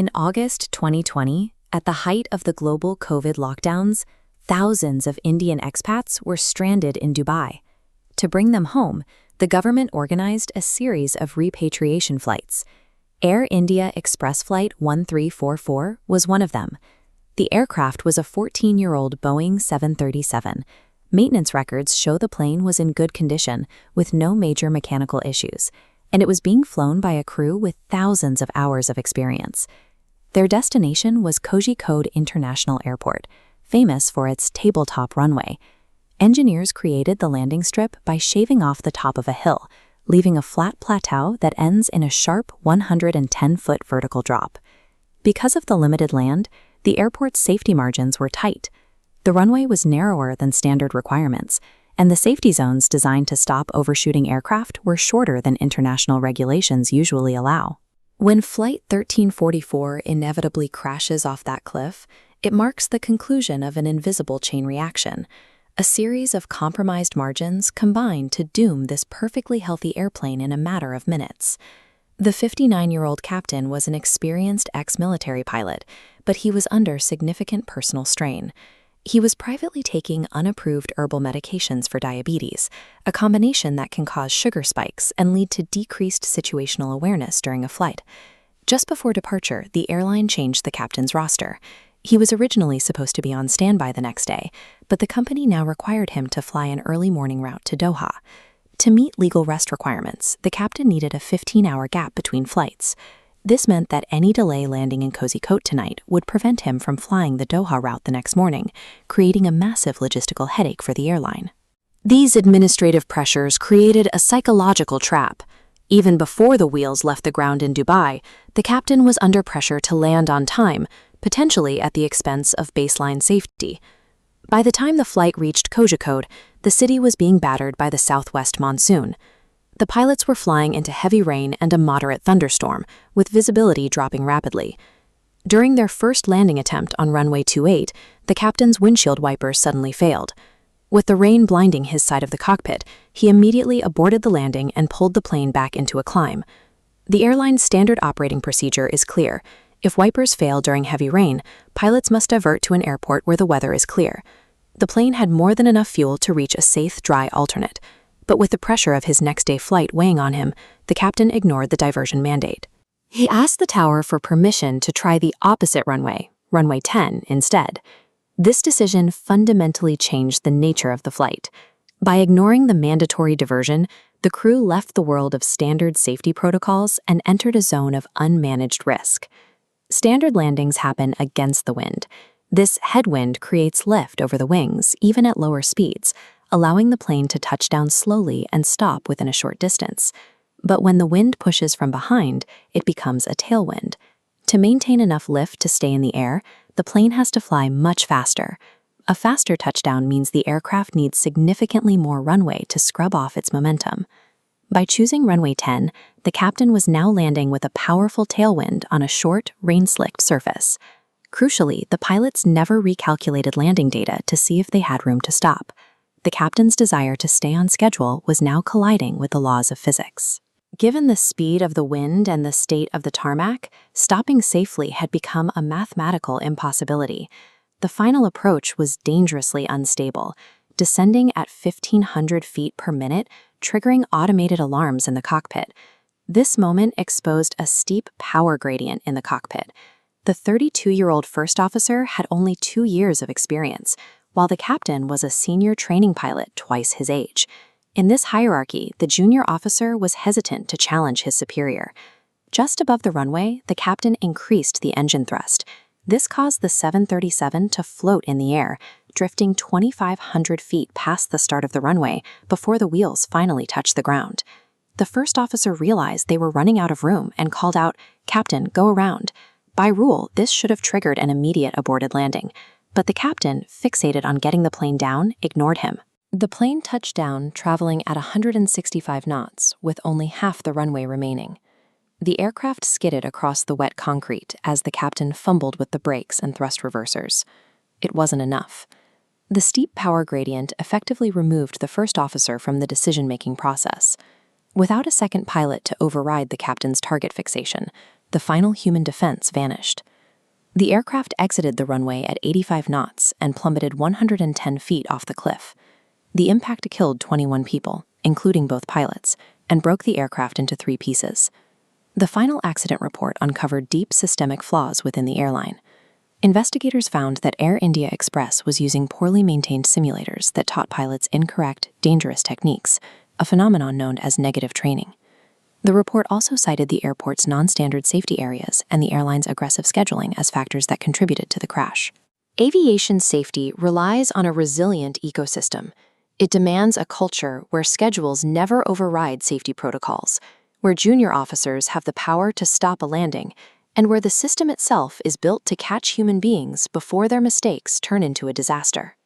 In August 2020, at the height of the global COVID lockdowns, thousands of Indian expats were stranded in Dubai. To bring them home, the government organized a series of repatriation flights. Air India Express Flight 1344 was one of them. The aircraft was a 14-year-old Boeing 737. Maintenance records show the plane was in good condition, with no major mechanical issues, and it was being flown by a crew with thousands of hours of experience. Their destination was Kozhikode International Airport, famous for its tabletop runway. Engineers created the landing strip by shaving off the top of a hill, leaving a flat plateau that ends in a sharp 110-foot vertical drop. Because of the limited land, the airport's safety margins were tight. The runway was narrower than standard requirements, and the safety zones designed to stop overshooting aircraft were shorter than international regulations usually allow. When Flight 1344 inevitably crashes off that cliff, it marks the conclusion of an invisible chain reaction. A series of compromised margins combined to doom this perfectly healthy airplane in a matter of minutes. The 59-year-old captain was an experienced ex-military pilot, but he was under significant personal strain. He was privately taking unapproved herbal medications for diabetes, a combination that can cause sugar spikes and lead to decreased situational awareness during a flight. Just before departure, the airline changed the captain's roster. He was originally supposed to be on standby the next day, but the company now required him to fly an early morning route to Doha. To meet legal rest requirements, the captain needed a 15-hour gap between flights. This meant that any delay landing in Kozhikode tonight would prevent him from flying the Doha route the next morning, creating a massive logistical headache for the airline. These administrative pressures created a psychological trap. Even before the wheels left the ground in Dubai, the captain was under pressure to land on time, potentially at the expense of baseline safety. By the time the flight reached Kozhikode, the city was being battered by the southwest monsoon. The pilots were flying into heavy rain and a moderate thunderstorm, with visibility dropping rapidly. During their first landing attempt on runway 28, the captain's windshield wipers suddenly failed. With the rain blinding his side of the cockpit, he immediately aborted the landing and pulled the plane back into a climb. The airline's standard operating procedure is clear. If wipers fail during heavy rain, pilots must divert to an airport where the weather is clear. The plane had more than enough fuel to reach a safe, dry alternate. But with the pressure of his next-day flight weighing on him, the captain ignored the diversion mandate. He asked the tower for permission to try the opposite runway, runway 10, instead. This decision fundamentally changed the nature of the flight. By ignoring the mandatory diversion, the crew left the world of standard safety protocols and entered a zone of unmanaged risk. Standard landings happen against the wind. This headwind creates lift over the wings, even at lower speeds, allowing the plane to touch down slowly and stop within a short distance. But when the wind pushes from behind, it becomes a tailwind. To maintain enough lift to stay in the air, the plane has to fly much faster. A faster touchdown means the aircraft needs significantly more runway to scrub off its momentum. By choosing runway 10, the captain was now landing with a powerful tailwind on a short, rain-slicked surface. Crucially, the pilots never recalculated landing data to see if they had room to stop. The captain's desire to stay on schedule was now colliding with the laws of physics. Given the speed of the wind and the state of the tarmac, stopping safely had become a mathematical impossibility. The final approach was dangerously unstable, descending at 1,500 feet per minute, triggering automated alarms in the cockpit. This moment exposed a steep power gradient in the cockpit. The 32-year-old first officer had only 2 years of experience, while the captain was a senior training pilot twice his age. In this hierarchy, the junior officer was hesitant to challenge his superior. Just above the runway, the captain increased the engine thrust. This caused the 737 to float in the air, drifting 2,500 feet past the start of the runway before the wheels finally touched the ground. The first officer realized they were running out of room and called out, "Captain, go around." By rule, this should have triggered an immediate aborted landing. But the captain, fixated on getting the plane down, ignored him. The plane touched down, traveling at 165 knots, with only half the runway remaining. The aircraft skidded across the wet concrete as the captain fumbled with the brakes and thrust reversers. It wasn't enough. The steep power gradient effectively removed the first officer from the decision-making process. Without a second pilot to override the captain's target fixation, the final human defense vanished. The aircraft exited the runway at 85 knots and plummeted 110 feet off the cliff. The impact killed 21 people, including both pilots, and broke the aircraft into 3 pieces. The final accident report uncovered deep systemic flaws within the airline. Investigators found that Air India Express was using poorly maintained simulators that taught pilots incorrect, dangerous techniques, a phenomenon known as negative training. The report also cited the airport's non-standard safety areas and the airline's aggressive scheduling as factors that contributed to the crash. Aviation safety relies on a resilient ecosystem. It demands a culture where schedules never override safety protocols, where junior officers have the power to stop a landing, and where the system itself is built to catch human beings before their mistakes turn into a disaster.